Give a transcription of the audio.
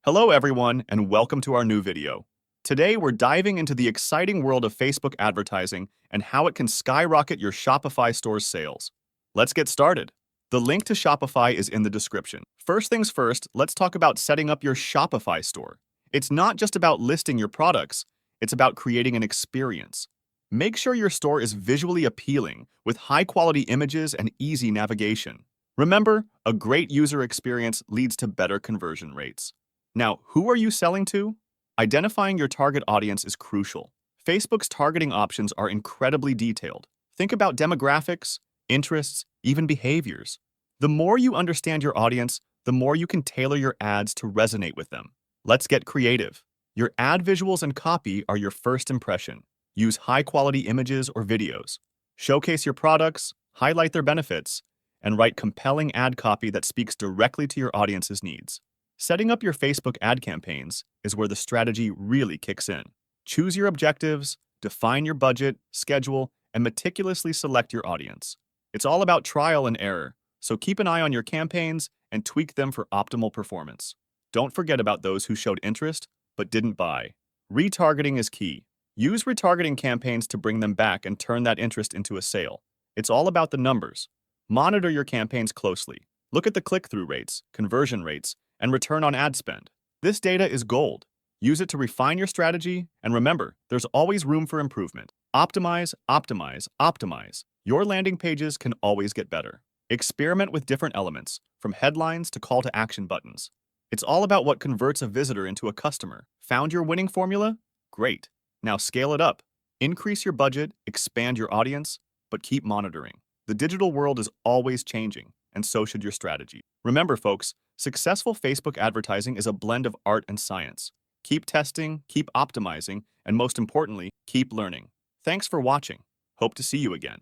Hello everyone, and welcome to our new video. Today we're diving into the exciting world of Facebook advertising and how it can skyrocket your Shopify store's sales. Let's get started. The link to Shopify is in the description. First things first, let's talk about setting up your Shopify store. It's not just about listing your products, it's about creating an experience. Make sure your store is visually appealing with high-quality images and easy navigation. Remember, a great user experience leads to better conversion rates. Now, who are you selling to? Identifying your target audience is crucial. Facebook's targeting options are incredibly detailed. Think about demographics, interests, even behaviors. The more you understand your audience, the more you can tailor your ads to resonate with them. Let's get creative. Your ad visuals and copy are your first impression. Use high-quality images or videos. Showcase your products, highlight their benefits, and write compelling ad copy that speaks directly to your audience's needs. Setting up your Facebook ad campaigns is where the strategy really kicks in. Choose your objectives, define your budget, schedule, and meticulously select your audience. It's all about trial and error, so keep an eye on your campaigns and tweak them for optimal performance. Don't forget about those who showed interest but didn't buy. Retargeting is key. Use retargeting campaigns to bring them back and turn that interest into a sale. It's all about the numbers. Monitor your campaigns closely. Look at the click-through rates, conversion rates, and return on ad spend. This data is gold. Use it to refine your strategy, and remember, there's always room for improvement. Optimize, optimize, optimize. Your landing pages can always get better. Experiment with different elements, from headlines to call to action buttons. It's all about what converts a visitor into a customer. Found your winning formula? Great. Now scale it up. Increase your budget, expand your audience, but keep monitoring. The digital world is always changing, and so should your strategy. Remember, folks, successful Facebook advertising is a blend of art and science. Keep testing, keep optimizing, and most importantly, keep learning. Thanks for watching. Hope to see you again.